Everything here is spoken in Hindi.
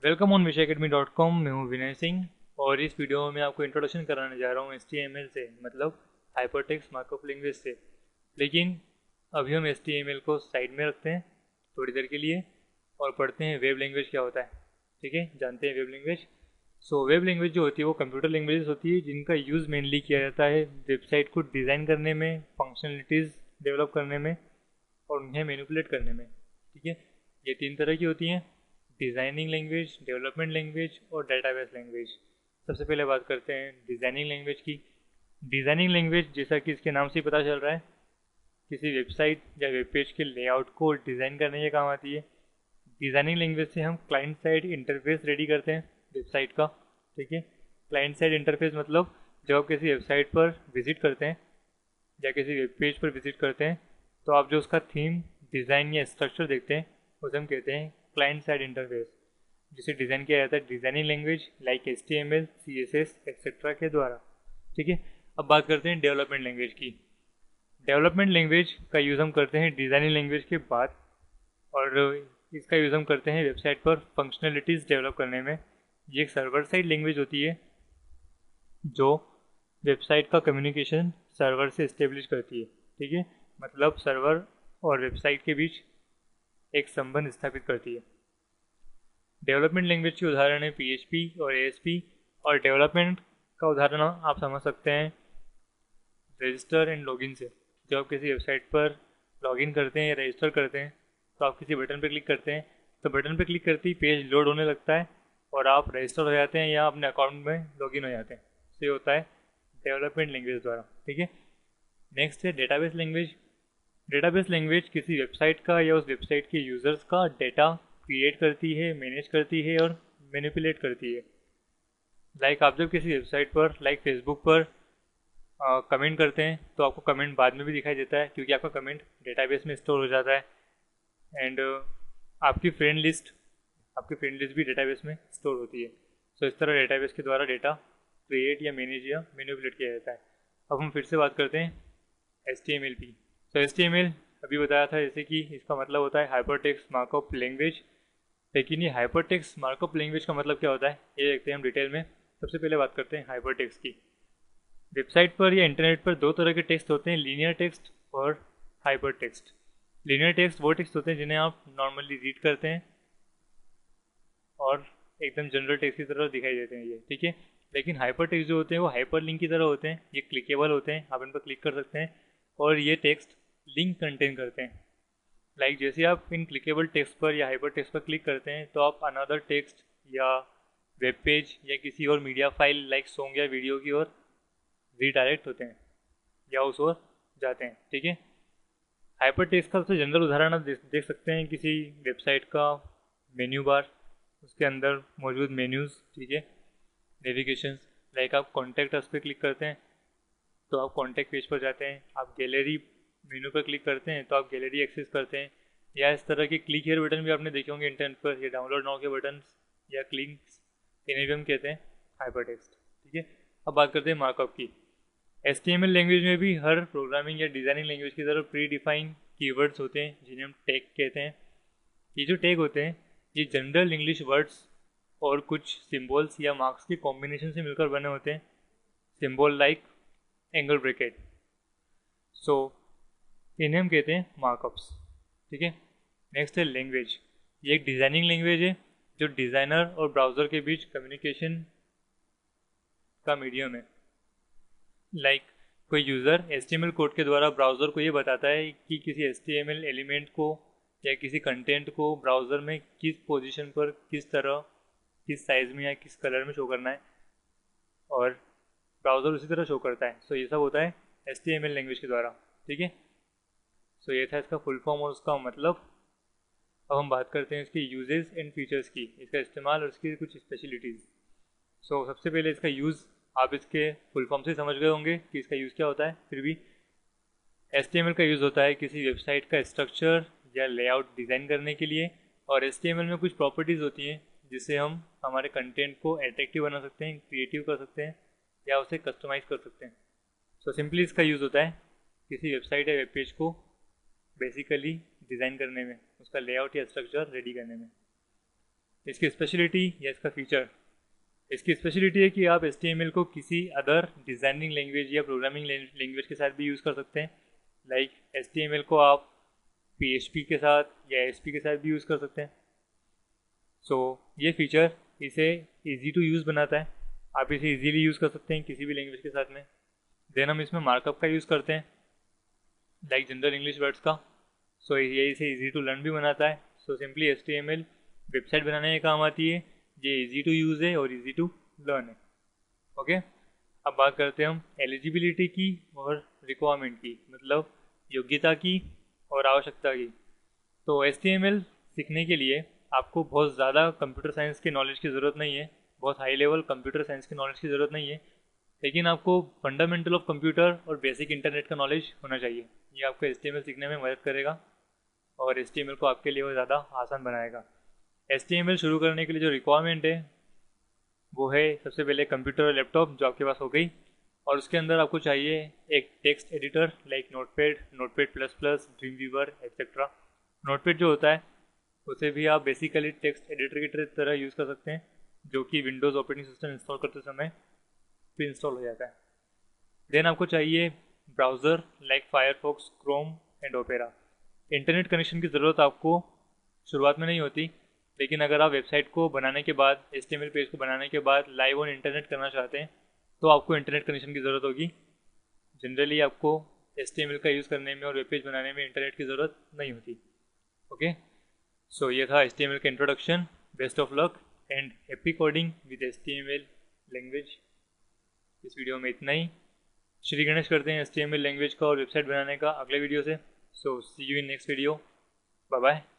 Welcome on विषयअकैडमी.com। मैं हूं विनय सिंह और इस वीडियो में मैं आपको इंट्रोडक्शन कराने जा रहा हूं HTML से, मतलब हाइपरटेक्स्ट मार्कअप लैंग्वेज से। लेकिन अभी हम HTML को साइड में रखते हैं थोड़ी देर के लिए और पढ़ते हैं वेब लैंग्वेज क्या होता है। ठीक है, जानते हैं वेब लैंग्वेज। वेब लैंग्वेज जो होती है वो कंप्यूटर लैंग्वेज होती है जिनका यूज़ मेनली किया जाता है वेबसाइट को डिज़ाइन करने में, फंक्शनलिटीज़ डेवलप करने में और उन्हें मैनिपुलेट करने में। ठीक है, ये तीन तरह की होती हैं: डिज़ाइनिंग लैंग्वेज, डेवलपमेंट लैंग्वेज और डेटाबेस लैंग्वेज। सबसे पहले बात करते हैं डिज़ाइनिंग लैंग्वेज की। डिज़ाइनिंग लैंग्वेज, जैसा कि इसके नाम से ही पता चल रहा है, किसी वेबसाइट या वेब पेज के लेआउट को डिज़ाइन करने के काम आती है। डिज़ाइनिंग लैंग्वेज से हम क्लाइंट साइड इंटरफेस रेडी करते हैं वेबसाइट का। ठीक है, क्लाइंट साइड इंटरफेस मतलब जब आप किसी वेबसाइट पर विजिट करते हैं या किसी वेब पेज पर विजिट करते हैं तो आप जो उसका थीम, डिज़ाइन या स्ट्रक्चर देखते हैं उसे हम कहते हैं क्लाइंट साइड इंटरफेस, जिसे डिज़ाइन किया जाता है designing language like HTML, CSS etcetera के द्वारा। ठीक है, अब बात करते हैं डेवलपमेंट लैंग्वेज की। डेवलपमेंट लैंग्वेज का यूज़ हम करते हैं डिज़ाइनिंग लैंग्वेज के बाद, और इसका यूज़ हम करते हैं वेबसाइट पर फंक्शनलिटीज़ डेवलप करने में। ये एक सर्वर साइड लैंग्वेज होती है जो वेबसाइट का कम्युनिकेशन सर्वर से इस्टेब्लिश करती है। ठीक है, मतलब सर्वर और वेबसाइट के बीच एक संबंध स्थापित करती है। डेवलपमेंट लैंग्वेज के उदाहरण है PHP और ASP। और डेवलपमेंट का उदाहरण आप समझ सकते हैं रजिस्टर एंड लॉगिन से। जब आप किसी वेबसाइट पर लॉगिन करते हैं या रजिस्टर करते हैं तो आप किसी बटन पर क्लिक करते हैं, तो बटन पर क्लिक करते ही पेज लोड होने लगता है और आप रजिस्टर हो जाते हैं या अपने अकाउंट में लॉगिन हो जाते हैं। तो ये होता है डेवलपमेंट लैंग्वेज द्वारा। ठीक है, नेक्स्ट है डेटाबेस लैंग्वेज। डेटाबेस लैंग्वेज किसी वेबसाइट का या उस वेबसाइट के यूज़र्स का डेटा क्रिएट करती है, मैनेज करती है और मैनिपुलेट करती है। लाइक आप जब किसी वेबसाइट पर, लाइक फेसबुक पर कमेंट करते हैं तो आपको कमेंट बाद में भी दिखाई देता है क्योंकि आपका कमेंट डेटाबेस में स्टोर हो जाता है। एंड आपकी फ्रेंड लिस्ट आपकी फ्रेंड लिस्ट भी डेटाबेस में स्टोर होती है। इस तरह डेटाबेस के द्वारा डेटा क्रिएट या मैनेज या मैनिपुलेट किया जाता है। अब हम फिर से बात करते हैं HTML की। HTML अभी बताया था जैसे कि इसका मतलब होता है हाइपरटेक्स्ट मार्कअप लैंग्वेज। लेकिन ये हाइपरटेक्स्ट मार्कअप लैंग्वेज का मतलब क्या होता है ये देखते हैं हम डिटेल में। सबसे पहले बात करते हैं हाइपरटेक्स्ट की। वेबसाइट पर या इंटरनेट पर दो तरह के टेक्स्ट होते हैं, लीनियर टेक्स्ट और हाइपर टेक्स्ट। लीनियर टेक्स्ट वो टेक्स्ट होते हैं जिन्हें आप नॉर्मली रीड करते हैं और एकदम जनरल टेक्स्ट की तरह दिखाई देते हैं ये। ठीक है, लेकिन हाइपर टेक्स्ट जो होते हैं वो हाइपर लिंक की तरह होते हैं। ये क्लिकेबल होते हैं, आप इन पर क्लिक कर सकते हैं और ये टेक्स्ट लिंक कंटेन करते हैं। लाइक जैसे आप इन क्लिकेबल टेक्स्ट पर या हाइपर टेक्स्ट पर क्लिक करते हैं तो आप अनदर टेक्स्ट या वेब पेज या किसी और मीडिया फाइल लाइक सॉन्ग या वीडियो की ओर रीडायरेक्ट होते हैं या उस ओर जाते हैं। ठीक है, हाइपर टेक्स्ट का सबसे जनरल उदाहरण आप देख सकते हैं किसी वेबसाइट का मेन्यू बार, उसके अंदर मौजूद मेन्यूज़। ठीक है, नेविगेशन, लाइक आप कॉन्टैक्ट अस पे क्लिक करते हैं तो आप कॉन्टैक्ट पेज पर जाते हैं, आप गैलरी मेनू पर क्लिक करते हैं तो आप गैलरी एक्सेस करते हैं। या इस तरह के क्लिक हेयर बटन भी आपने देखे होंगे इंटरनेट पर, या डाउनलोड नाउ के बटन या क्लिक्स, इन्हें भी हम कहते हैं हाइपर टेक्स्ट। ठीक है, अब बात करते हैं मार्कअप की। HTML लैंग्वेज में भी हर प्रोग्रामिंग या डिज़ाइनिंग लैंग्वेज की तरह प्री डिफाइंड कीवर्ड्स होते हैं जिन्हें हम टैग कहते हैं। ये जो टैग होते हैं ये जनरल इंग्लिश वर्ड्स और कुछ सिंबल्स या मार्क्स के कॉम्बिनेशन से मिलकर बने होते हैं। Symbol like angle bracket. So इन्हें हम कहते हैं मार्कअप्स। ठीक है, नेक्स्ट है लैंग्वेज। ये एक डिज़ाइनिंग लैंग्वेज है जो डिज़ाइनर और ब्राउज़र के बीच कम्युनिकेशन का मीडियम है। लाइक कोई यूज़र HTML कोड के द्वारा ब्राउज़र को ये बताता है कि किसी HTML एलिमेंट को या किसी कंटेंट को ब्राउज़र में किस पोजीशन पर, किस तरह, किस साइज़ में या किस कलर में शो करना है, और ब्राउज़र उसी तरह शो करता है। ये सब होता है HTML लैंग्वेज के द्वारा। ठीक है, ये था इसका फुल फॉर्म और उसका मतलब। अब हम बात करते हैं इसके यूजेस एंड फीचर्स की, इसका इस्तेमाल और इसकी कुछ स्पेशलिटीज़। सबसे पहले इसका यूज़, आप इसके फुल फॉर्म से समझ गए होंगे कि इसका यूज़ क्या होता है। फिर भी HTML का यूज़ होता है किसी वेबसाइट का स्ट्रक्चर या लेआउट डिज़ाइन करने के लिए, और HTML में कुछ प्रॉपर्टीज़ होती हैं जिससे हम हमारे कंटेंट को अट्रैक्टिव बना सकते हैं, क्रिएटिव कर सकते हैं या उसे कस्टमाइज़ कर सकते हैं। सिंपली इसका यूज़ होता है किसी वेबसाइट या वेब पेज को बेसिकली डिज़ाइन करने में, उसका लेआउट या स्ट्रक्चर रेडी करने में। इसकी स्पेशलिटी या इसका फीचर, इसकी स्पेशलिटी है कि आप HTML को किसी अदर डिज़ाइनिंग लैंग्वेज या प्रोग्रामिंग लैंग्वेज के साथ भी यूज़ कर सकते हैं। लाइक HTML को आप PHP के साथ या ASP के साथ भी यूज़ कर सकते हैं। सो ये फीचर इसे इजी टू यूज़ बनाता है, आप इसे इजीली यूज़ कर सकते हैं किसी भी लैंग्वेज के साथ में। देन हम इसमें मार्कअप का यूज़ करते हैं, लाइक जनरल इंग्लिश वर्ड्स का। सो ये इसे इजी टू लर्न भी बनाता है। सो सिंपली HTML वेबसाइट बनाने के काम आती है, ये इजी टू यूज़ है और इजी टू लर्न है। ओके, अब बात करते हैं हम एलिजिबिलिटी की और रिक्वायरमेंट की, मतलब योग्यता की और आवश्यकता की। तो HTML सीखने के लिए आपको बहुत ज़्यादा कंप्यूटर साइंस की नॉलेज की ज़रूरत नहीं है, बहुत हाई लेवल कंप्यूटर साइंस की नॉलेज की ज़रूरत नहीं है, लेकिन आपको फंडामेंटल ऑफ कंप्यूटर और बेसिक इंटरनेट का नॉलेज होना चाहिए। ये आपको HTML सीखने में मदद करेगा और HTML को आपके लिए वो ज़्यादा आसान बनाएगा। HTML शुरू करने के लिए जो रिक्वायरमेंट है वो है सबसे पहले कंप्यूटर और लैपटॉप जो आपके पास हो गई, और उसके अंदर आपको चाहिए एक text editor like Notepad, Notepad plus plus, Dreamweaver etcetera. Notepad जो होता है उसे भी आप बेसिकली टेक्स्ट एडिटर की तरह यूज़ कर सकते हैं, जो कि विंडोज़ ऑपरेटिंग सिस्टम इंस्टॉल करते समय भी इंस्टॉल हो जाता है। देन आपको चाहिए browser like Firefox, Chrome and opera. Internet connection की ज़रूरत आपको शुरुआत में नहीं होती, लेकिन अगर आप वेबसाइट को बनाने के बाद, HTML पेज को बनाने के बाद लाइव ऑन इंटरनेट करना चाहते हैं तो आपको इंटरनेट कनेक्शन की ज़रूरत होगी। जनरली आपको HTML का यूज़ करने में और वेब पेज बनाने में इंटरनेट की ज़रूरत नहीं होती। ओके, सो ये था HTML का introduction. Best of luck and happy coding with HTML language. इस वीडियो में इतना ही। श्री गणेश करते हैं HTML लैंग्वेज का और वेबसाइट बनाने का अगले वीडियो से। So see you in next video. Bye bye.